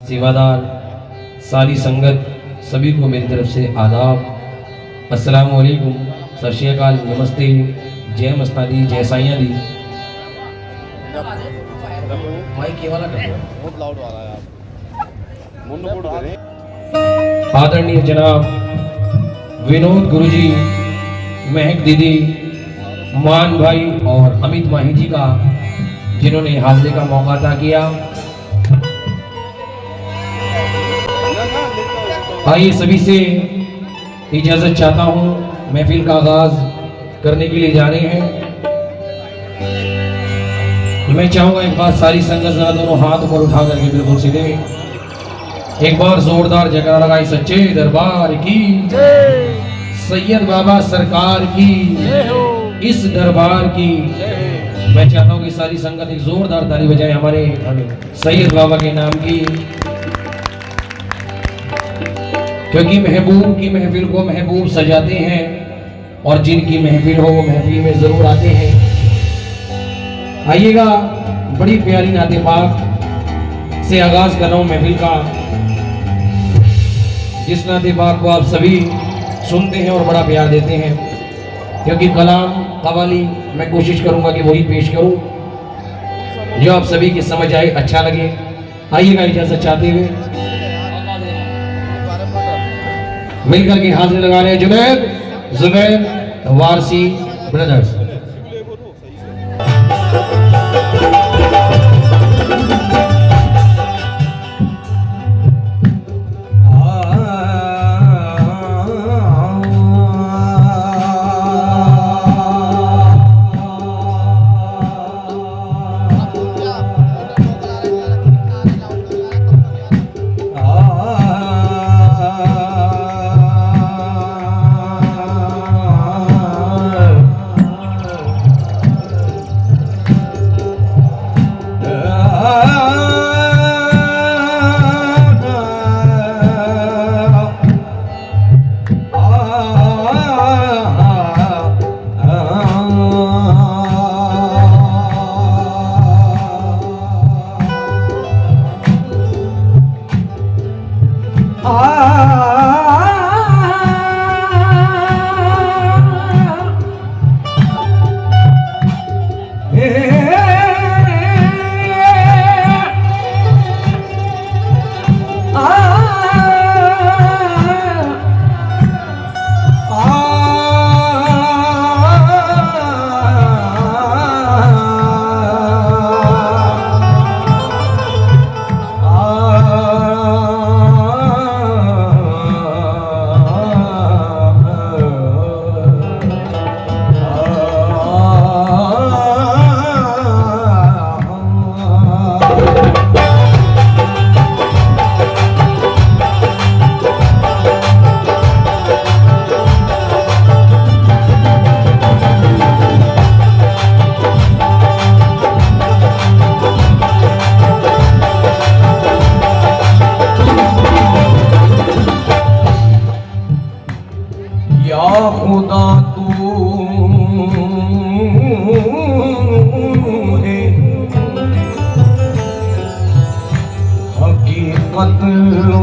सेवादार सारी संगत सभी को मेरी तरफ से आदाब, अस्सलाम वालेकुम, सत श्री अकाल, नमस्ते, जय मस्तानी, जय साइया दी। आदरणीय जनाब विनोद गुरुजी, महक दीदी, मान भाई और अमित माही जी का जिन्होंने हाजिरी का मौका अता किया। आइए सभी से इजाजत चाहता हूं, महफिल का आगाज करने के लिए जा रहे हैं। मैं चाहूंगा एक बार सारी संगत जरा दोनों हाथ ऊपर उठा करके बिल्कुल सीधे एक बार जोरदार जयकारा लगाई सच्चे दरबार की, सैयद बाबा सरकार की, इस दरबार की। मैं चाहता हूं कि सारी संगत एक जोरदार ताली बजाए हमारे सैयद बाबा के नाम की, क्योंकि महबूब की महफिल को महबूब सजाते हैं और जिनकी महफिल हो वो महफिल में जरूर आते हैं। आइएगा, बड़ी प्यारी नाते पाक से आगाज कर रहा हूं महफिल का, जिस नाते पाक को आप सभी सुनते हैं और बड़ा प्यार देते हैं, क्योंकि कलाम कवाली मैं कोशिश करूंगा कि वही पेश करूं जो आप सभी की समझ आए, अच्छा लगे। आइएगा इजाजत चाहते हुए मिलकर के हाजिर लगा रहे हैं जुनैद जुबैर वारसी ब्रदर्स।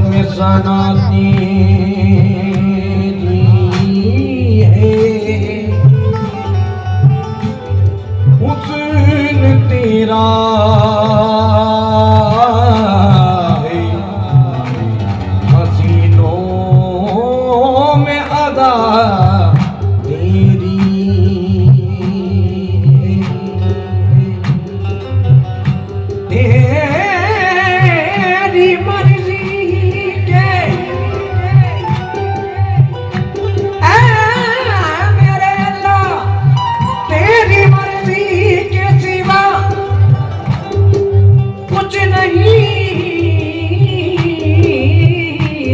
में सनाती है हुस्न तेरा है, हसीनों में अदा तेरी, तेरी मर्जी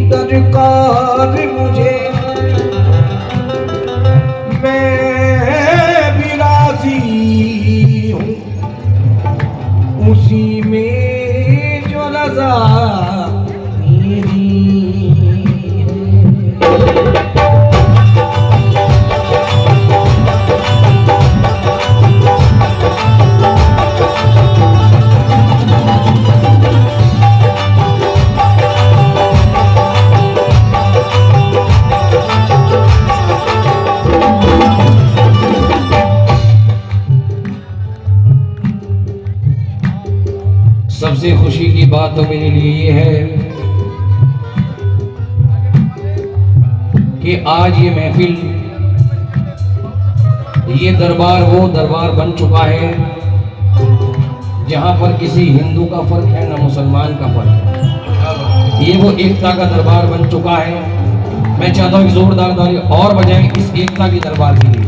दरकार मुझे, मैं भी राजी हूँ उसी में जो रज़ा मेरी। बात तो मेरे लिए ये है कि आज ये महफिल, ये दरबार वो दरबार बन चुका है जहां पर किसी हिंदू का फर्क है ना मुसलमान का फर्क है। ये वो एकता का दरबार बन चुका है। मैं चाहता हूं कि जोरदार ताली और बजाएं इस एकता के दरबार के लिए।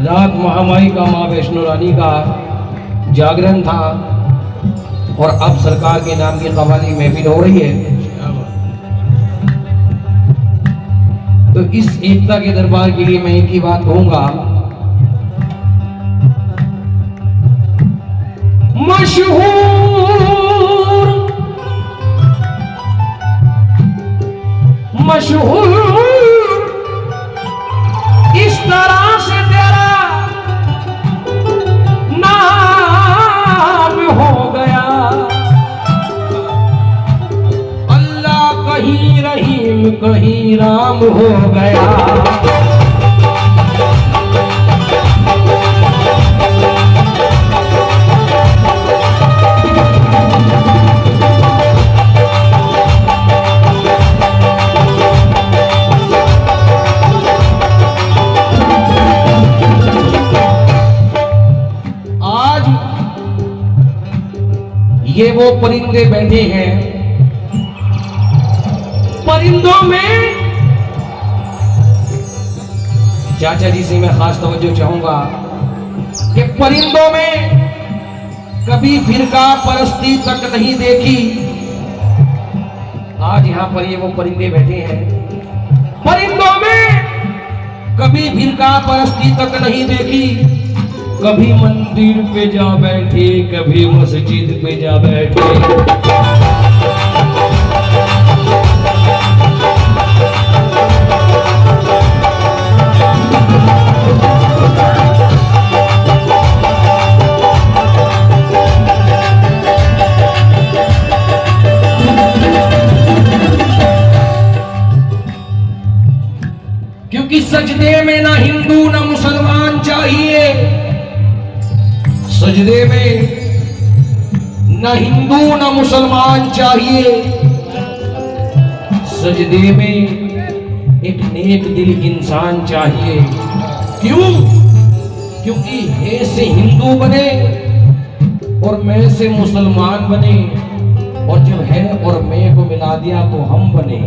रात महामाई का मां वैष्णो रानी का जागरण था और अब सरकार के नाम की कव्वाली महफिल हो रही है। तो इस एकता के दरबार के लिए मैं एक ही बात कहूंगा, मशहूर इस तरह से तेरा नाम हो गया, अल्लाह कहीं रहीम कहीं राम हो गया। ये वो परिंदे बैठे हैं, परिंदों में चाचा जी से मैं खास तवज्जो चाहूंगा कि परिंदों में कभी फिरका परस्ती तक नहीं देखी। आज यहां पर ये वो परिंदे बैठे हैं, परिंदों में कभी फिरका परस्ती तक नहीं देखी। कभी मंदिर पे जा बैठे, कभी मस्जिद पे जा बैठे, क्योंकि सजदे में ना हिंदू ना मुसलमान चाहिए, सजदे में न हिंदू न मुसलमान चाहिए, सजदे में एक नेक दिल इंसान चाहिए। क्यों? क्योंकि हे से हिंदू बने और मैं से मुसलमान बने, और जब है और मैं को मिला दिया तो हम बने।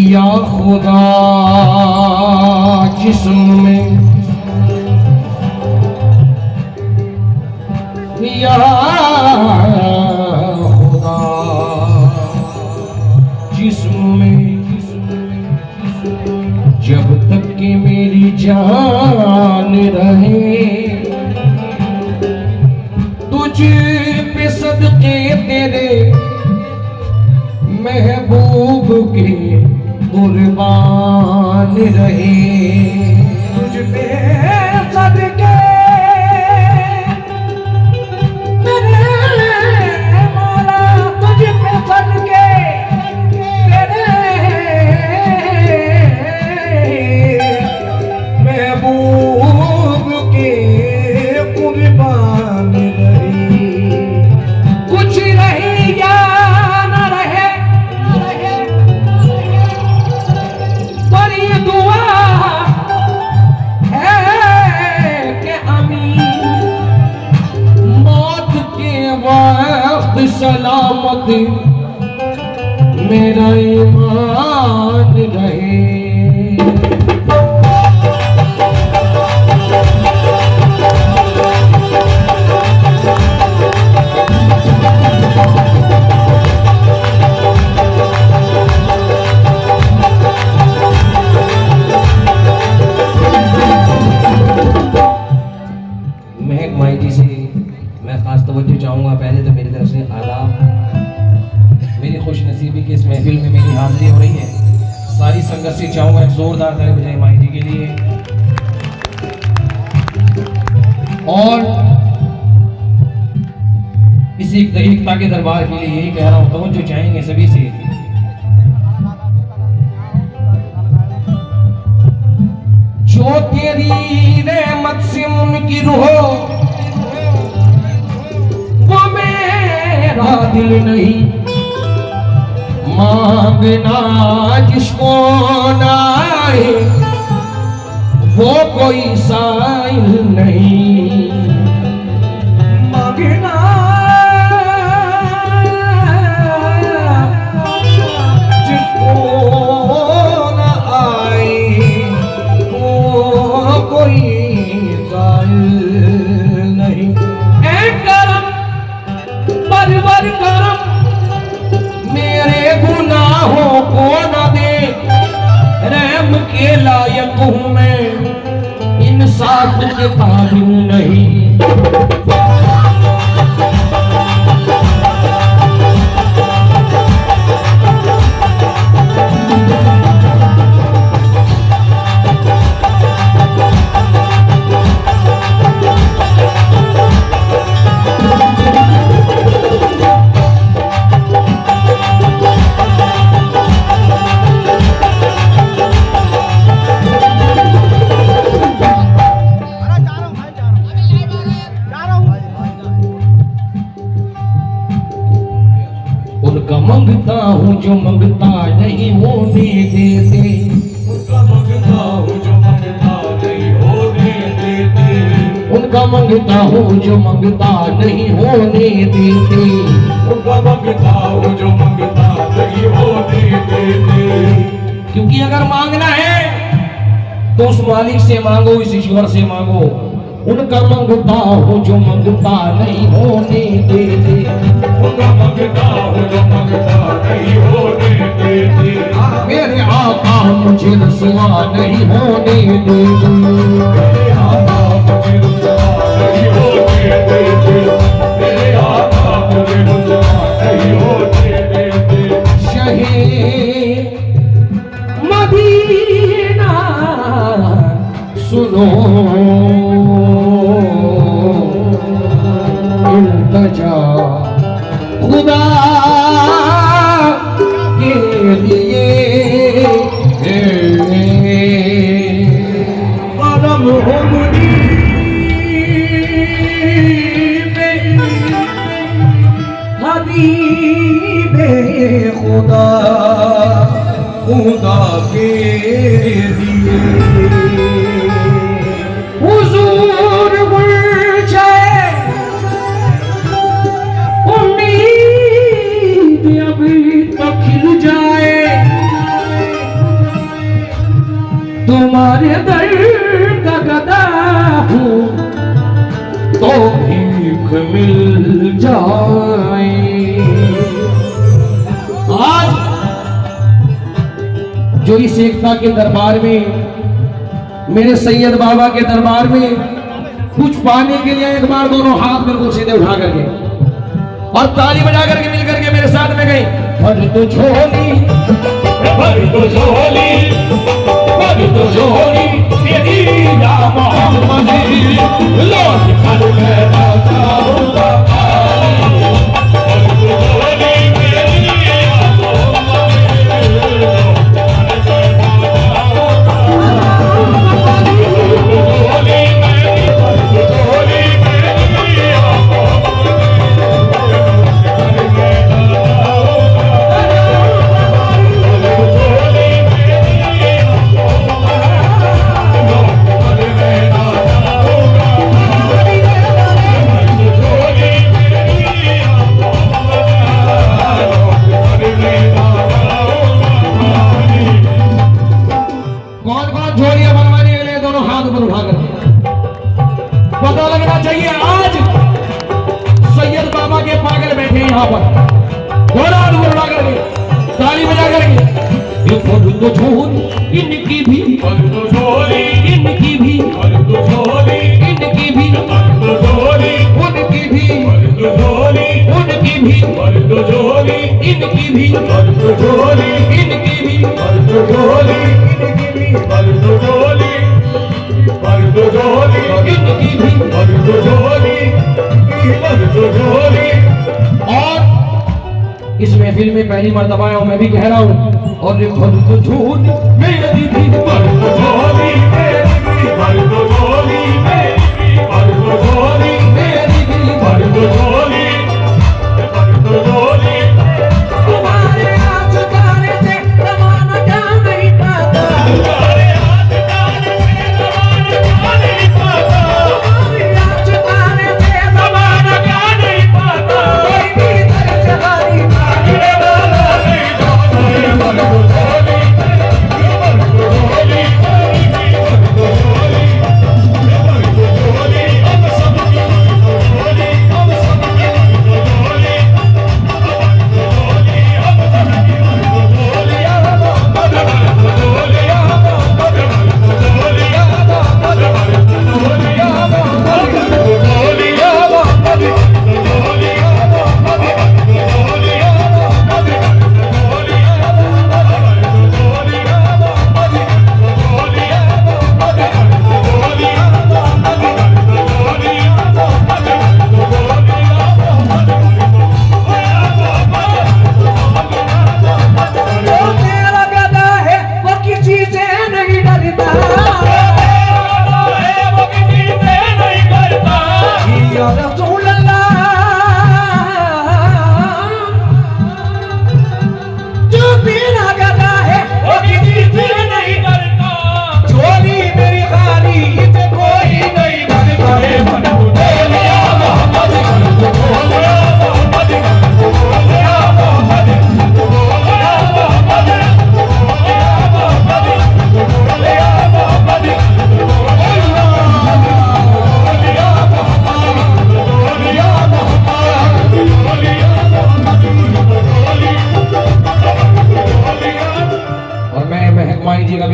या खुदा जिस्म में, या खुदा जिस्म में, जब तक कि मेरी जान रहे, तुझ पे सदके तेरे महबूब के कुर्बान रहे। तुझ पे सदके तेरे मौला, तुझ पे सदके तेरे महबूब के कुर्बान रहे। कुछ रही या न रहे, सलामत मेरा ईमान रहे। महक माई जी से मैं खास तवज्जो चाहूँगा। पहले तो मेरी तरफ से आदाब, मेरी खुश नसीबी की इस महफिल में मेरी हाजिरी हो रही है। सारी संगत संगत से चाहूंगा एक जोरदार ताली बजाएं माई जी के लिए। और इस एकता के दरबार के लिए यही कह रहा हूं, तो जो चाहेंगे सभी से जो तेरी रहमत से मुनकिर हो वो मेरा दिल नहीं, मांगना जिसको ना आए वो कोई साइल नहीं, मांगना जिसको ना आए वो कोई साइल नहीं। ऐ करम परवर करम मेरे गुनाहों को न दे, रहम के लायक हूं मैं, इंसाफ के काबिल नहीं। उनका मंगता हूँ जो मंगता नहीं होने देते, उनका मंगता हूँ जो मंगता नहीं होने देते, उनका मंगता हूँ जो मंगता नहीं होने देते, उनका मंगता हूँ जो मंगता नहीं होने देते। क्योंकि अगर मांगना है तो उस मालिक से मांगो, इस ईश्वर से मांगो। उनका मंगता हो जो मंगता नहीं होने देते, उनका मंगता हो जो मंगता नहीं होने देते, मेरे आका मुझे रसवा नहीं होने देते, मेरे आका मुझे रसवा नहीं होने देते, मेरे आका मुझे रसवा नहीं होने देते। शहे मदीना सुनो इल्तिजा खुदा के लिए, करम हो मुझे हबीबे खुदा, खुदा के लिए हुजूर गुलशे उम्मीद अभी तो खिल जाए, तुम्हारे दर का गदा हूँ तो भीख मिल जाए। आज जो इस एकता के दरबार में, मेरे सैयद बाबा के दरबार में कुछ पाने के लिए एक बार दोनों हाथ मेरे को सीधे उठा करके और ताली बजा करके मिल करके मेरे साथ में गई। भर तो झोली, भर तो झोली, भर तो झोली तेरी या मोहम्मद, लौट कर मैं आता हूँ यहाँ पर घोड़ा उड़ा करके ताली बजा करके ये तो झोल इनकी भी, तो झोली इनकी भी, तो झोली इनकी भी, तो झोली उनकी भी, तो झोली उनकी भी, तो झोली इनकी भी, तो झोली इनकी भी, तो झोली इनकी भी और इस महफिल में पहली मर्तबा आया हूं, मैं भी कह रहा हूं और झूठ मेरी भी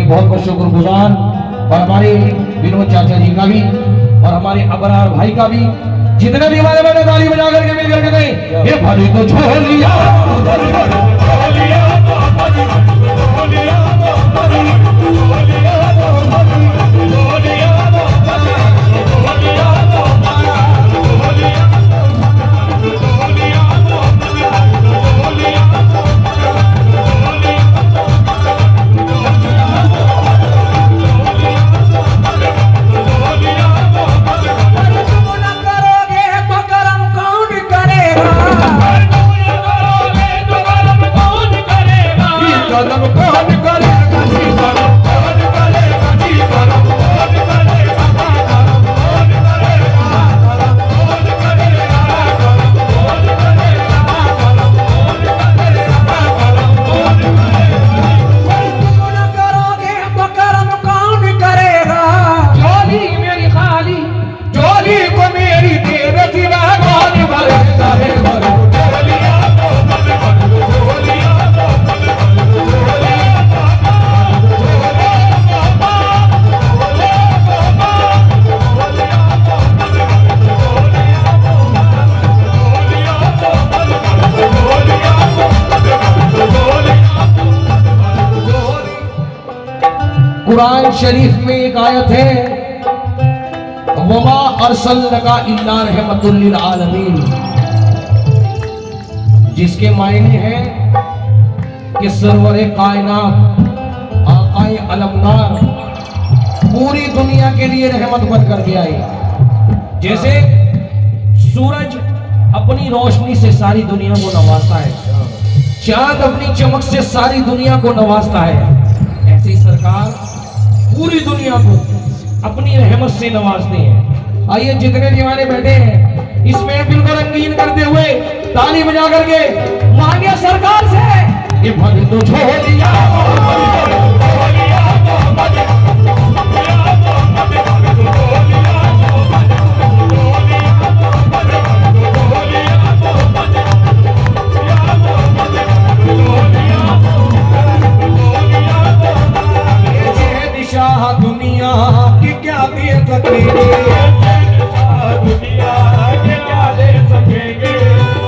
बहुत बहुत शुक्रगुजार और हमारे विनोद चाचा जी का भी और हमारे अबरार भाई का भी, जितने भी हमारे बड़े ताली बजा करके मिल करके गए ये भरी तो झोलिया कुरान शरीफ में एक आयत है, वमा अरसलनका इल्ला रहमतुल लिल आलमीन, जिसके मायने हैं कि सरवरे कायनात आकाए अलमनार पूरी दुनिया के लिए रहमत बन करके आए। जैसे सूरज अपनी रोशनी से सारी दुनिया को नवाजता है, चांद अपनी चमक से सारी दुनिया को नवाजता है, ऐसे ही सरकार पूरी दुनिया को अपनी रहमत से नवाजते हैं। आइए जितने दीवाने बैठे हैं इस महफिल को रंगीन करते हुए ताली बजा करके मांगे सरकार से ये भरी तो झोलिया दुनिया की क्या दे सकेंगे, दुनिया के क्या दे सकेंगे,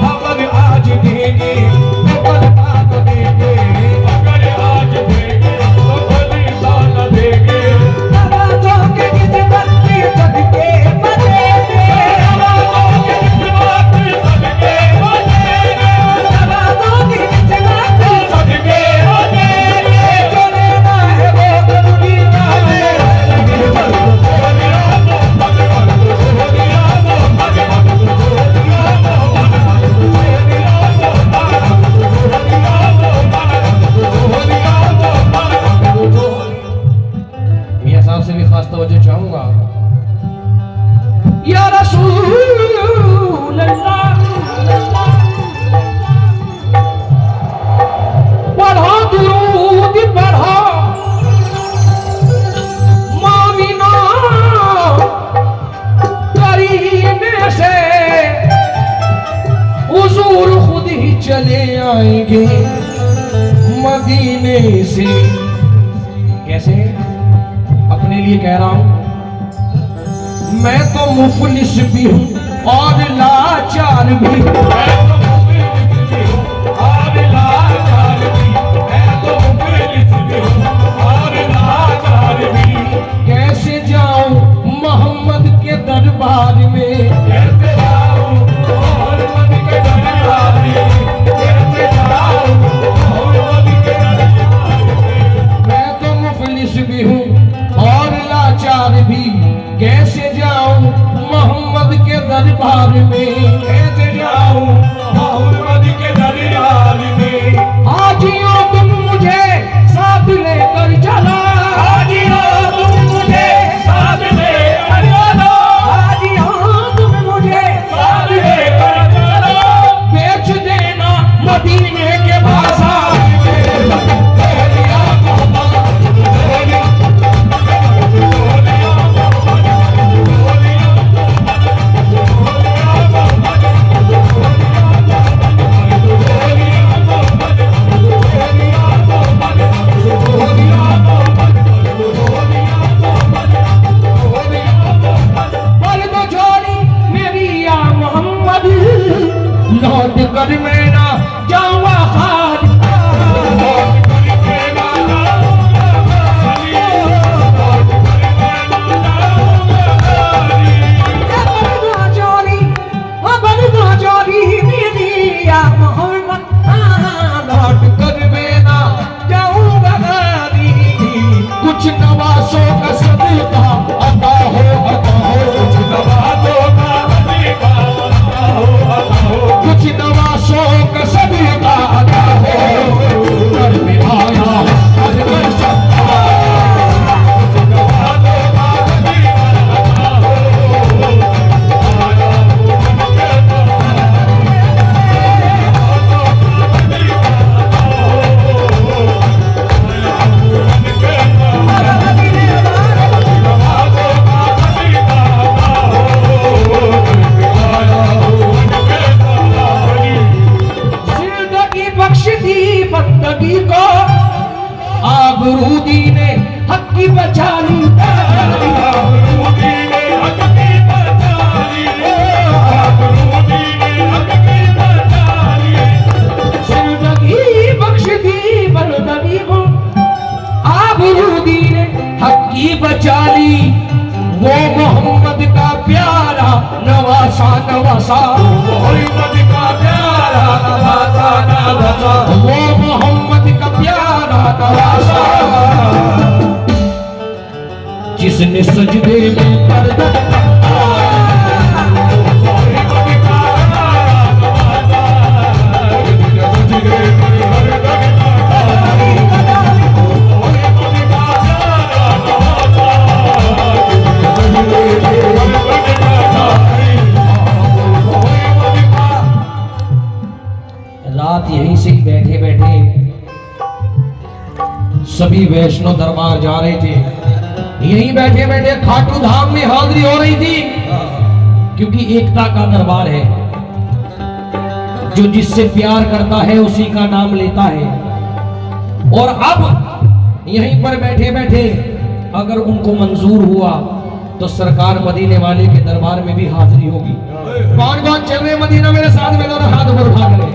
अगर आज देंगे तो कल बात देंगे, अगर आज देंगे तो कल साल देंगे। नवाज़ों के किस्मत जो चाहूंगा, या रसूल अल्लाह पढ़ो दुरूद पढ़ो मामीना करीने से हुजूर खुद ही चले आएंगे मदीने से। कैसे? अपने लिए कह रहा हूं, मैं तो मुफलिस भी हूं और लाचार भी, मैं तो मुफलिस भी हूं और लाचार भी, मैं तो मुफलिस भी हूं और लाचार भी। कैसे जाऊं मोहम्मद के दरबार में, कैसे जाऊं मोहम्मद के दरबार में, कैसे जाऊं मोहम्मद के दरबार में। मैं तो मुफलिस भी हूं और लाचार भी, कैसे जाऊं मोहम्मद के दरबार में, कैसे जाऊं मोहम्मद के दरबार में। हाजियों तुम मुझे साथ लेकर चला, हाजियों तुम मुझे साथ लेकर चलो, हाजियों तुम मुझे साथ लेकर चलो। बेच देना मदीने के बाजार में, लौट कर मैं ना जाऊंगा खाली, लौट कर मैं ना जाऊंगा खाली, लौट कर मैं ना जाऊंगा खाली। बरदा चोरी मेरी या मोहम्मद, लौट कर मैं ना जाऊंगा खाली। कुछ नवासों का सदका अता हो, अता हो, कुछ नवासों का सदका अता हो, अता हो, कुछ नवासों का सदका अता हो। घर में आया हर घर सबका, कुछ नवासों का सदका अता हो, आया बंदगी को आबरूदी ने हक की बचा ली, आबरूदी ने हक की बचा ली, आबरूदी ने हक की बचा ली। जिंदगी बख्श दी बंदगी को आबरूदी ने हक की बचा ली। वो मोहम्मद का प्यारा नवासा, नवासा मोहम्मद का प्यारा नवासा, नवासा वो मोहम्मद का प्यारा नवासा, जिसने सजदे में पर्दा रात यहीं से बैठे बैठे सभी वैष्णो दरबार जा रहे थे, यहीं बैठे बैठे खाटू धाम में हाजिरी हो रही थी, क्योंकि एकता का दरबार है। जो जिससे प्यार करता है उसी का नाम लेता है। और अब यहीं पर बैठे बैठे अगर उनको मंजूर हुआ तो सरकार मदीने वाले के दरबार में भी हाजिरी होगी। कौन कौन चल रहे मदीना मेरे साथ में? दोनों हाथ ऊपर उठा करें,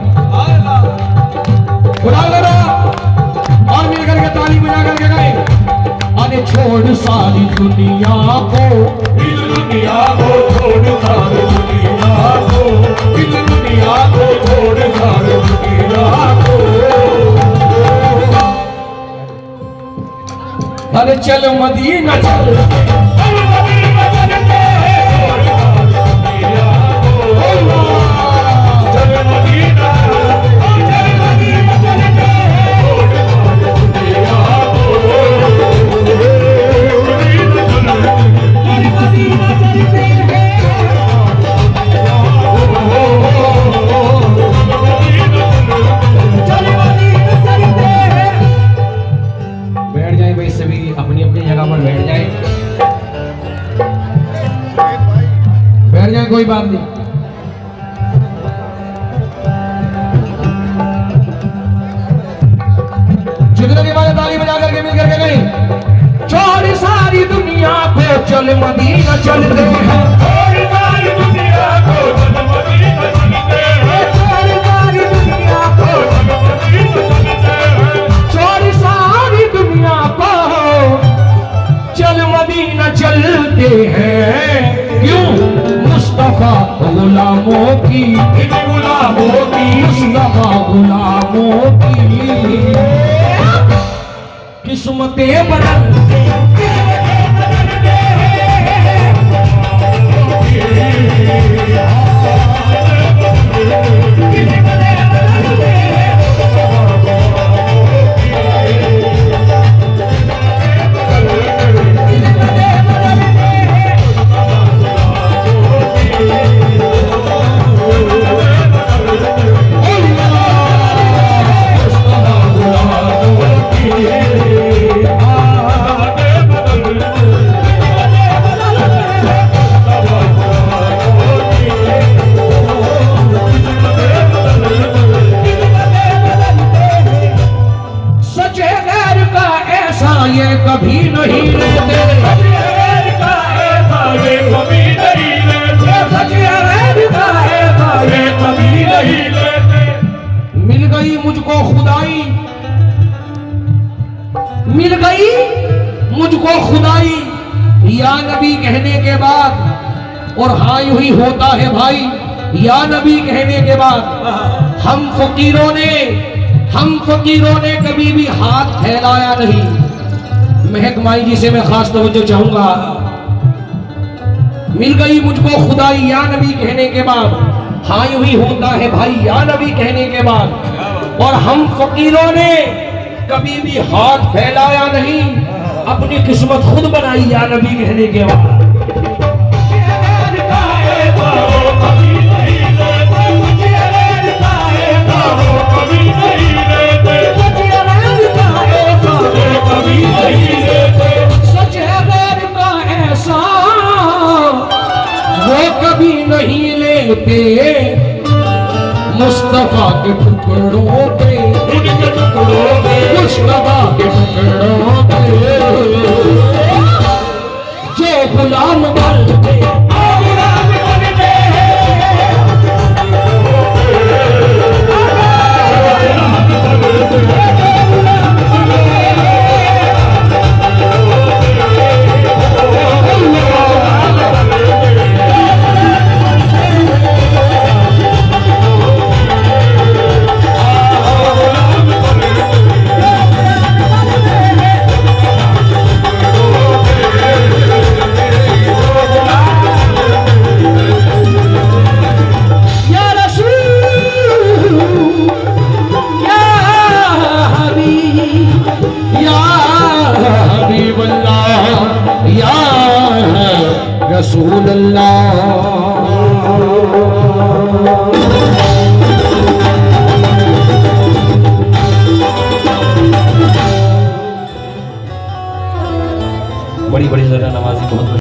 उठा करो और मिल करके ताली बजा करके गए। अरे छोड़ सारी दुनिया को, इस दुनिया को छोड़ सारी दुनिया को, इस दुनिया को छोड़ सारी दुनिया को। अरे चलो मदीना चल, कोई बात नहीं। जितने की बात ताली बजा करके मिल करके गई। छोड़ सारी दुनिया को चल मदीना चलते हैं, छोड़ सारी दुनिया को चल मदीना चलते हैं, छोड़ सारी दुनिया को चल मदीना चलते हैं, छोड़ सारी दुनिया को चल मदीना चलते हैं। क्यों? मुस्तफा गुलामों की, मुस्तफा गुलामों की किस्मतें बदलते कभी नहीं लेते, कभी नहीं लेते। मिल गई मुझको खुदाई, मिल गई मुझको खुदाई या नबी कहने के बाद। और हाँ यूं ही होता है भाई, या नबी कहने के बाद हम फकीरों ने कभी भी हाथ फैलाया नहीं। महक माई जी से मैं खास तवज्जो चाहूंगा। मिल गई मुझको खुदाई या नबी कहने के बाद, हाँ यूं ही होता है भाई या नबी कहने के बाद। और हम फकीरों ने कभी भी हाथ फैलाया नहीं, अपनी किस्मत खुद बनाई या नबी कहने के बाद। सच है गैर का ऐसा वो कभी नहीं लेते, मुस्तफा के टुकड़ों पे, मुस्तफा के टुकड़ों पे जो गुलाम बनते रसूल अल्लाह। बड़ी बड़ी जरा नवाजी बहुत